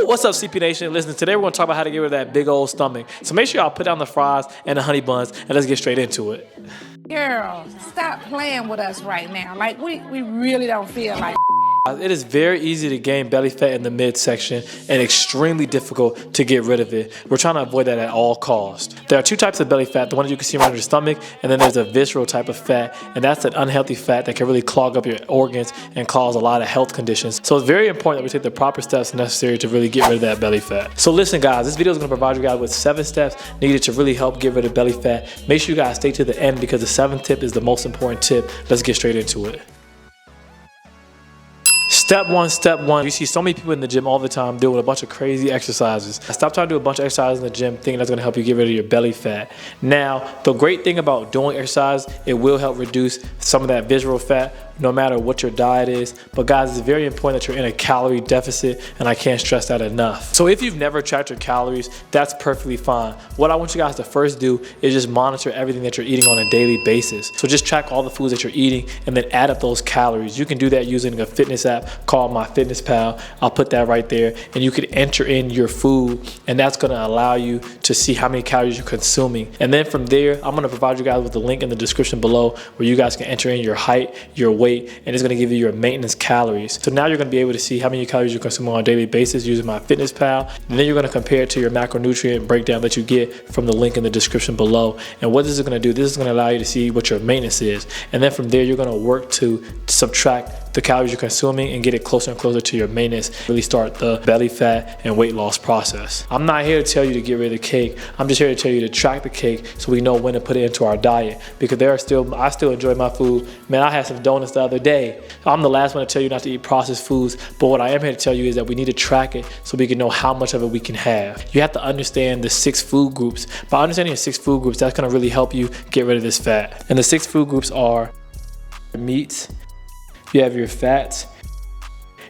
What's up, CP Nation? Listen, today we're going to talk about how to get rid of that big old stomach. So make sure y'all put down the fries and the honey buns, and let's get straight into it. Girl, stop playing with us right now. Like, we really don't feel like It is very easy to gain belly fat in the midsection and extremely difficult to get rid of it. We're trying to avoid that at all costs. There are two types of belly fat, the one that you can see around your stomach, and then there's a visceral type of fat, and that's an unhealthy fat that can really clog up your organs and cause a lot of health conditions. So it's very important that we take the proper steps necessary to really get rid of that belly fat. So listen guys, this video is going to provide you guys with 7 steps needed to really help get rid of belly fat. Make sure you guys stay to the end because the 7th tip is the most important tip. Let's get straight into it. Step one, you see so many people in the gym all the time doing a bunch of crazy exercises. Stop trying to do a bunch of exercises in the gym thinking that's going to help you get rid of your belly fat. Now, the great thing about doing exercise, it will help reduce some of that visceral fat no matter what your diet is. But guys, it's very important that you're in a calorie deficit, and I can't stress that enough. So if you've never tracked your calories, that's perfectly fine. What I want you guys to first do is just monitor everything that you're eating on a daily basis. So just track all the foods that you're eating and then add up those calories. You can do that using a fitness app called MyFitnessPal. I'll put that right there, and you can enter in your food, and that's going to allow you to see how many calories you're consuming. And then from there, I'm going to provide you guys with a link in the description below where you guys can enter in your height, your weight, and it's going to give you your maintenance calories. So now you're going to be able to see how many calories you're consuming on a daily basis using MyFitnessPal, and then you're going to compare it to your macronutrient breakdown that you get from the link in the description below. And what this is going to do, this is going to allow you to see what your maintenance is, and then from there you're going to work to subtract the calories you're consuming and get it closer and closer to your maintenance. Really start the belly fat and weight loss process. I'm not here to tell you to get rid of the cake. I'm just here to tell you to track the cake so we know when to put it into our diet, because I still enjoy my food. Man, I had some donuts the other day. I'm the last one to tell you not to eat processed foods, but what I am here to tell you is that we need to track it so we can know how much of it we can have. You have to understand the 6 food groups. By understanding your 6 food groups, that's going to really help you get rid of this fat. And the 6 food groups are meats, you have your fats,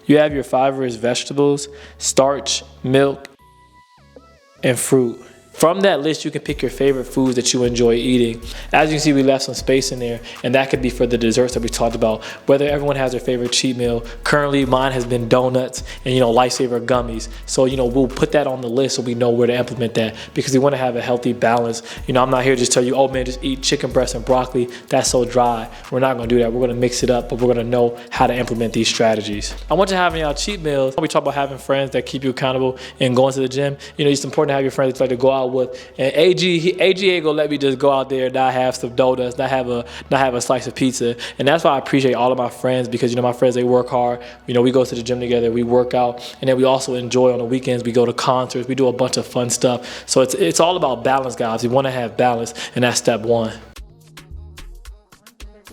you have your fibrous vegetables, starch, milk, and fruit. From that list, you can pick your favorite foods that you enjoy eating. As you can see, we left some space in there, and that could be for the desserts that we talked about. Whether everyone has their favorite cheat meal. Currently, mine has been donuts and, Lifesaver gummies. So, we'll put that on the list so we know where to implement that, because we want to have a healthy balance. I'm not here to just tell you, oh man, just eat chicken breast and broccoli. That's so dry. We're not going to do that. We're going to mix it up, but we're going to know how to implement these strategies. I want you to have y'all cheat meals. We talk about having friends that keep you accountable and going to the gym. It's important to have your friends that like to go out with. And AG ain't gonna let me just go out there and not have some donuts, not have a slice of pizza. And that's why I appreciate all of my friends, because my friends, they work hard. We go to the gym together, we work out, and then we also enjoy on the weekends. We go to concerts, we do a bunch of fun stuff. So it's all about balance, guys. We want to have balance, and that's step 1.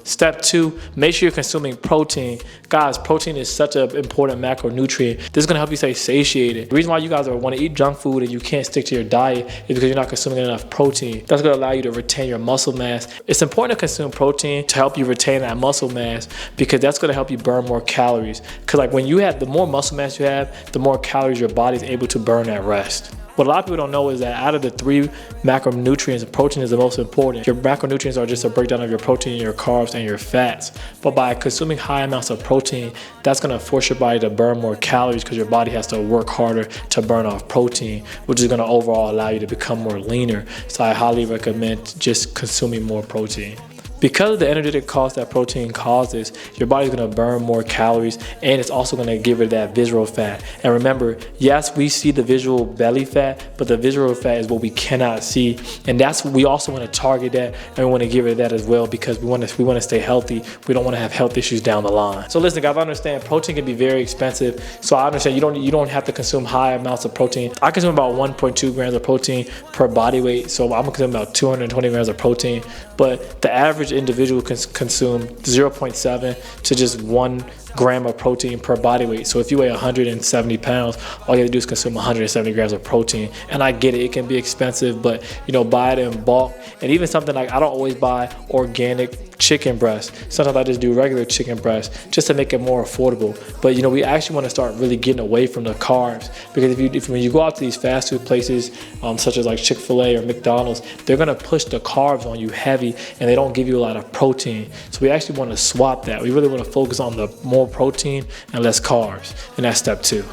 Step 2, make sure you're consuming protein. Guys, protein is such an important macronutrient. This is going to help you stay satiated. The reason why you guys want to eat junk food and you can't stick to your diet is because you're not consuming enough protein. That's going to allow you to retain your muscle mass. It's important to consume protein to help you retain that muscle mass, because that's going to help you burn more calories. Because when the more muscle mass you have, the more calories your body is able to burn at rest. What a lot of people don't know is that out of the 3 macronutrients, protein is the most important. Your macronutrients are just a breakdown of your protein, your carbs, and your fats. But by consuming high amounts of protein, that's going to force your body to burn more calories, because your body has to work harder to burn off protein, which is going to overall allow you to become more leaner. So I highly recommend just consuming more protein. Because of the energetic cost that protein causes, your body's going to burn more calories, and it's also going to give it that visceral fat. And remember, yes, we see the visual belly fat, but the visceral fat is what we cannot see. And we also want to target that, and we want to get rid of that as well, because we want to stay healthy. We don't want to have health issues down the line. So listen, guys, I understand protein can be very expensive. So I understand you don't have to consume high amounts of protein. I consume about 1.2 grams of protein per body weight. So I'm consuming about 220 grams of protein. But the average individual can consume 0.7 to just 1 gram of protein per body weight. So if you weigh 170 pounds, all you have to do is consume 170 grams of protein. And I get it, it can be expensive, but buy it in bulk. And even something like, I don't always buy organic chicken breast. Sometimes I just do regular chicken breast just to make it more affordable. But we actually want to start really getting away from the carbs, because when you go out to these fast food places, such as like Chick-fil-A or McDonald's, they're gonna push the carbs on you heavy, and they don't give you a lot of protein. So we actually want to swap that. We really want to focus on the more protein and less carbs, and that's step 2.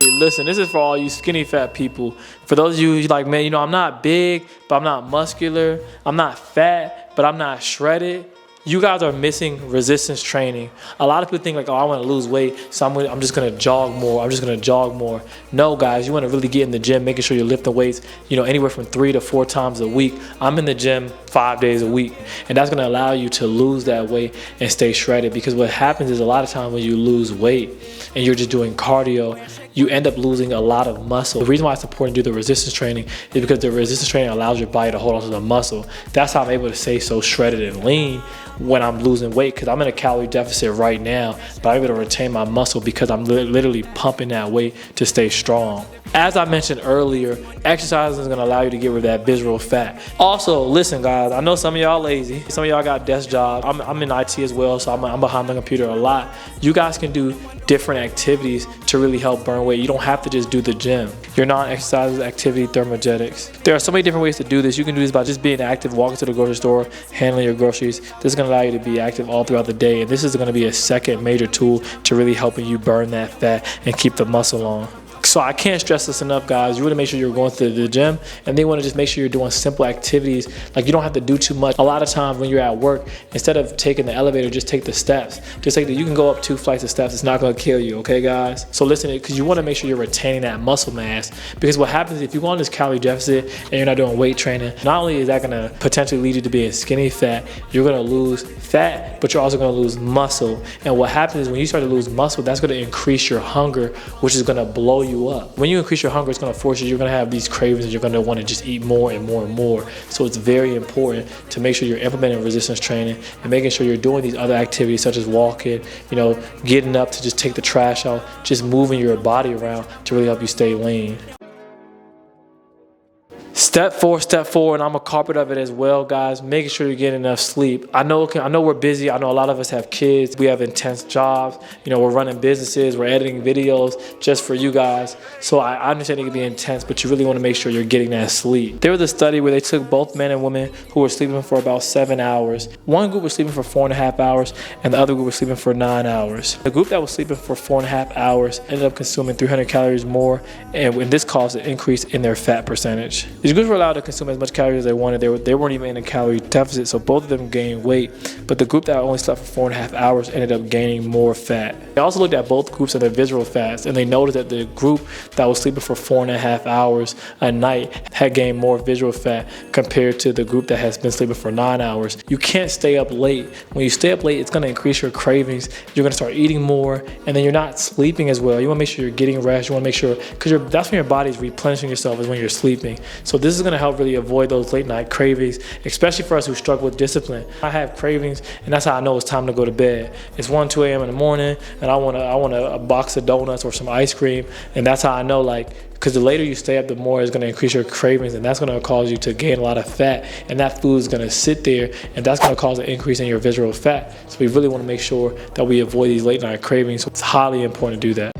Listen, this is for all you skinny fat people. For those of you who's like, man, you know, I'm not big, but I'm not muscular. I'm not fat, but I'm not shredded. You guys are missing resistance training. A lot of people think like, oh, I want to lose weight, so I'm just going to jog more. I'm just going to jog more. No, guys, you want to really get in the gym, making sure you're lifting weights, you know, anywhere from 3 to 4 times a week. I'm in the gym 5 days a week, and that's going to allow you to lose that weight and stay shredded, because what happens is a lot of times when you lose weight and you're just doing cardio, you end up losing a lot of muscle. The reason why it's important to do the resistance training is because the resistance training allows your body to hold on to the muscle. That's how I'm able to stay so shredded and lean when I'm losing weight, because I'm in a calorie deficit right now, but I'm able to retain my muscle because I'm literally pumping that weight to stay strong. As I mentioned earlier, exercise is gonna allow you to get rid of that visceral fat. Also, listen guys, I know some of y'all lazy. Some of y'all got desk jobs. I'm in IT as well, so I'm behind the computer a lot. You guys can do different activities to really help burn weight. You don't have to just do the gym. Your non-exercise activity, thermogenics. There are so many different ways to do this. You can do this by just being active, walking to the grocery store, handling your groceries. This is gonna allow you to be active all throughout the day, and this is gonna be a second major tool to really helping you burn that fat and keep the muscle on. So I can't stress this enough, guys. You want to make sure you're going to the gym, and then you want to just make sure you're doing simple activities. Like, you don't have to do too much. A lot of times when you're at work, instead of taking the elevator, just take the steps. Just take you can go up 2 flights of steps. It's not going to kill you, okay, guys? So listen, because you want to make sure you're retaining that muscle mass, because what happens if you go on this calorie deficit and you're not doing weight training, not only is that going to potentially lead you to being skinny fat, you're going to lose fat, but you're also going to lose muscle. And what happens is when you start to lose muscle, that's going to increase your hunger, which is going to blow you up. When you increase your hunger, it's going to force you're going to have these cravings, and you're going to want to just eat more and more and more. So it's very important to make sure you're implementing resistance training and making sure you're doing these other activities such as walking, you know, getting up to just take the trash out, just moving your body around to really help you stay lean. Step four, and I'm a carpet of it as well, guys. Making sure you're getting enough sleep. I know we're busy. I know a lot of us have kids. We have intense jobs. You know, we're running businesses. We're editing videos just for you guys. So I understand it can be intense, but you really want to make sure you're getting that sleep. There was a study where they took both men and women who were sleeping for about 7 hours. One group was sleeping for 4.5 hours, and the other group was sleeping for 9 hours. The group that was sleeping for 4.5 hours ended up consuming 300 calories more, and this caused an increase in their fat percentage. These groups were allowed to consume as much calories as they wanted. They weren't even in a calorie deficit, so both of them gained weight. But the group that only slept for 4.5 hours ended up gaining more fat. They also looked at both groups and their visceral fats, and they noticed that the group that was sleeping for 4.5 hours a night had gained more visceral fat compared to the group that has been sleeping for 9 hours. You can't stay up late. When you stay up late, it's going to increase your cravings. You're going to start eating more, and then you're not sleeping as well. You want to make sure you're getting rest. You want to make sure, because that's when your body's replenishing yourself, is when you're sleeping. So this is going to help really avoid those late night cravings, especially for us who struggle with discipline. I have cravings, and that's how I know it's time to go to bed. It's 1, 2 a.m. in the morning, and I want a box of donuts or some ice cream, and that's how I know, like, because the later you stay up, the more it's going to increase your cravings, and that's going to cause you to gain a lot of fat, and that food is going to sit there, and that's going to cause an increase in your visceral fat. So we really want to make sure that we avoid these late night cravings. So it's highly important to do that.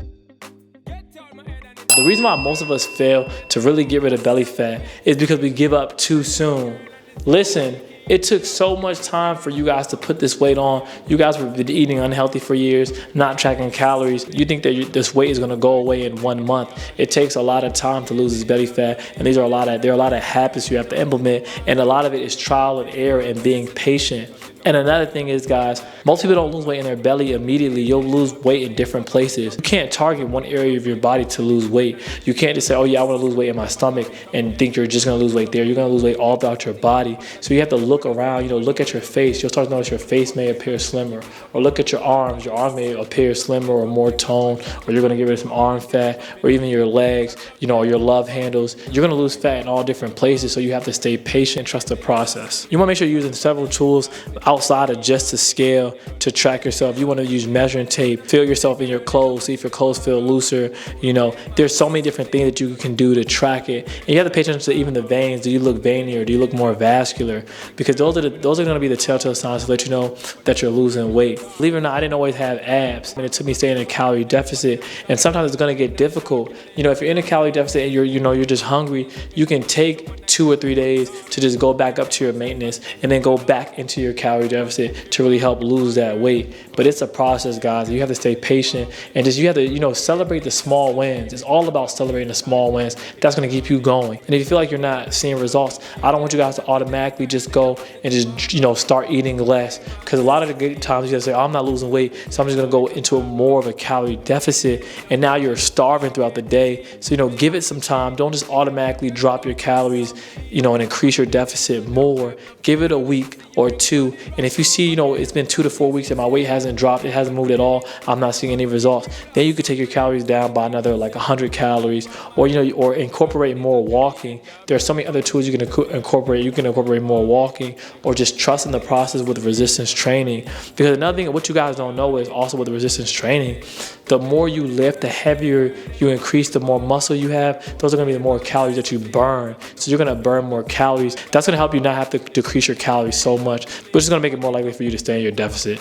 The reason why most of us fail to really get rid of belly fat is because we give up too soon. Listen, it took so much time for you guys to put this weight on. You guys have been eating unhealthy for years, not tracking calories. You think that this weight is going to go away in 1 month. It takes a lot of time to lose this belly fat, and there are a lot of habits you have to implement, and a lot of it is trial and error and being patient. And another thing is, guys, most people don't lose weight in their belly immediately. You'll lose weight in different places. You can't target one area of your body to lose weight. You can't just say, oh yeah, I want to lose weight in my stomach, and think you're just going to lose weight there. You're going to lose weight all throughout your body. So you have to look around, look at your face. You'll start to notice your face may appear slimmer. Or look at your arms. Your arms may appear slimmer or more toned, or you're going to get rid of some arm fat, or even your legs, or your love handles. You're going to lose fat in all different places, so you have to stay patient, trust the process. You want to make sure you're using several tools outside of just a scale to track yourself. You want to use measuring tape, feel yourself in your clothes, see if your clothes feel looser. There's so many different things that you can do to track it. And you have to pay attention to even the veins. Do you look veiny, or do you look more vascular? Because those are going to be the telltale signs to let you know that you're losing weight. Believe it or not, I didn't always have abs, and it took me staying in a calorie deficit. And sometimes it's going to get difficult. If you're in a calorie deficit and you're just hungry, you can take 2 or 3 days to just go back up to your maintenance and then go back into your calorie deficit to really help lose that weight. But it's a process, guys. You have to stay patient and just you have to, you know, celebrate the small wins. It's all about celebrating the small wins. That's going to keep you going. And if you feel like you're not seeing results, I don't want you guys to automatically just go and just, you know, start eating less, because a lot of the good times you guys say, oh, I'm not losing weight, so I'm just going to go into more of a calorie deficit, and now you're starving throughout the day. So, you know, give it some time. Don't just automatically drop your calories, you know, and increase your deficit more. Give it a week or two, and if you see, you know, it's been 2 to 4 weeks and my weight hasn't dropped, it hasn't moved at all, I'm not seeing any results, then you could take your calories down by another like 100 calories, or, you know, or incorporate more walking. There are so many other tools you can incorporate. You can incorporate more walking, or just trust in the process with resistance training. Because another thing, what you guys don't know is also with resistance training, the more you lift, the heavier you increase, the more muscle you have, those are going to be the more calories that you burn. So you're going to burn more calories. That's going to help you not have to decrease your calories so much, which is going to make it more likely for you to stay in your deficit.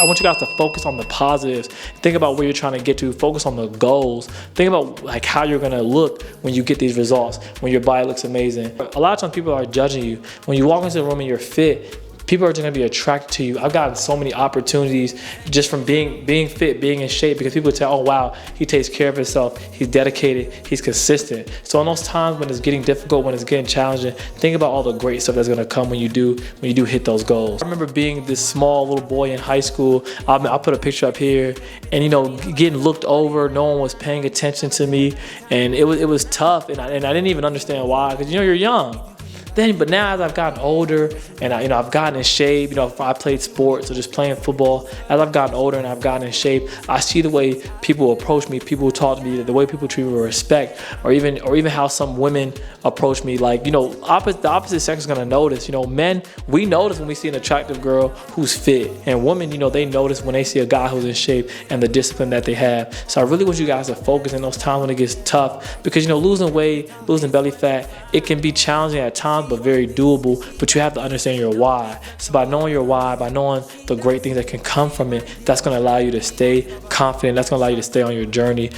I want you guys to focus on the positives. Think about where you're trying to get to. Focus on the goals. Think about like how you're gonna look when you get these results, when your body looks amazing. A lot of times people are judging you. When you walk into the room and you're fit, people are going to be attracted to you. I've gotten so many opportunities just from being fit, being in shape, because people say, oh wow, he takes care of himself, he's dedicated, he's consistent. So in those times when it's getting difficult, when it's getting challenging, think about all the great stuff that's going to come when you do hit those goals. I remember being this small little boy in high school. I'll put a picture up here, and, you know, getting looked over, no one was paying attention to me, and it was tough, and I didn't even understand why, because, you know, you're young. But now as I've gotten older and I've gotten in shape, you know, if I played sports or just playing football, as I've gotten older and I've gotten in shape, I see the way people approach me, people talk to me, the way people treat me with respect, or even how some women approach me. Like, you know, the opposite sex is gonna notice. You know, men, we notice when we see an attractive girl who's fit, and women, you know, they notice when they see a guy who's in shape and the discipline that they have. So I really want you guys to focus in those times when it gets tough, because, you know, losing weight, losing belly fat, it can be challenging at times, but very doable. But you have to understand your why. So by knowing your why, by knowing the great things that can come from it, that's going to allow you to stay confident. That's going to allow you to stay on your journey.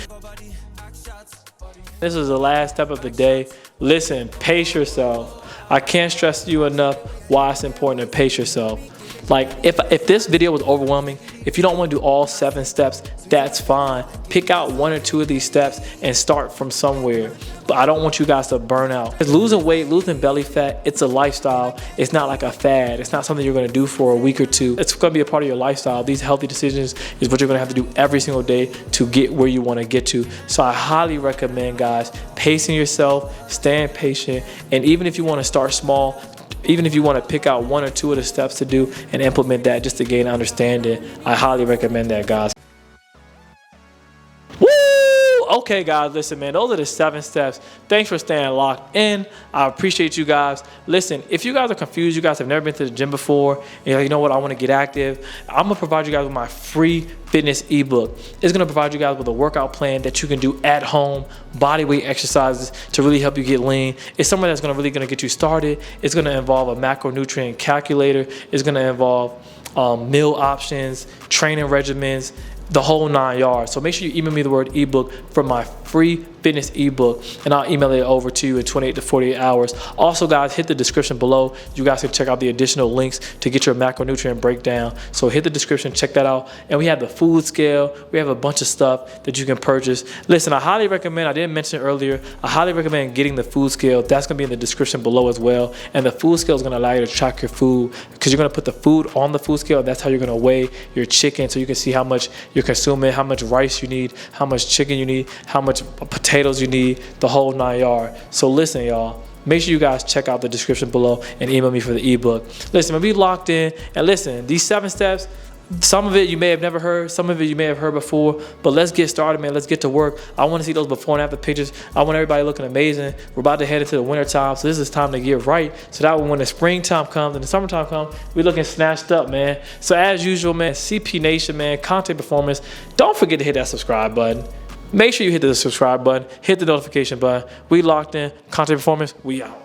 This is the last step of the day. Listen, pace yourself. I can't stress to you enough why it's important to pace yourself. Like, if this video was overwhelming, if you don't want to do all 7 steps, that's fine. Pick out 1 or 2 of these steps and start from somewhere. But I don't want you guys to burn out. Because losing weight, losing belly fat, it's a lifestyle. It's not like a fad. It's not something you're going to do for a week or 2. It's going to be a part of your lifestyle. These healthy decisions is what you're going to have to do every single day to get where you want to get to. So I highly recommend, guys, pacing yourself, staying patient, and even if you want to start small, even if you want to pick out 1 or 2 of the steps to do and implement that just to gain understanding, I highly recommend that, guys. Okay, guys, listen, man, those are the 7 steps. Thanks for staying locked in. I appreciate you guys. Listen, if you guys are confused, you guys have never been to the gym before, and you're like, you know what, I want to get active, I'm going to provide you guys with my free fitness ebook. It's going to provide you guys with a workout plan that you can do at home, body weight exercises to really help you get lean. It's something that's really going to get you started. It's going to involve a macronutrient calculator. It's going to involve meal options, training regimens, the whole 9 yards. So make sure you email me the word ebook for my free fitness ebook, and I'll email it over to you in 28 to 48 hours. Also, guys, hit the description below. You guys can check out the additional links to get your macronutrient breakdown. So hit the description, check that out. And we have the food scale. We have a bunch of stuff that you can purchase. Listen, I highly recommend, I didn't mention it earlier, I highly recommend getting the food scale. That's going to be in the description below as well. And the food scale is going to allow you to track your food, because you're going to put the food on the food scale. That's how you're going to weigh your chicken, so you can see how much you're consuming, how much rice you need, how much chicken you need, how much potatoes you need, the whole 9 yards. So listen, y'all, make sure you guys check out the description below and email me for the ebook. Listen, be locked in, and listen, these 7 steps, some of it you may have never heard, some of it you may have heard before, but let's get started, man. Let's get to work. I want to see those before and after pictures. I want everybody looking amazing. We're about to head into the winter time, so this is time to get right, so that when the springtime comes and the summertime comes, we're looking snatched up, man. So as usual, man, CP Nation, man, content performance, don't forget to hit that subscribe button. Make sure you hit the subscribe button, hit the notification button. We locked in. Content performance, we out.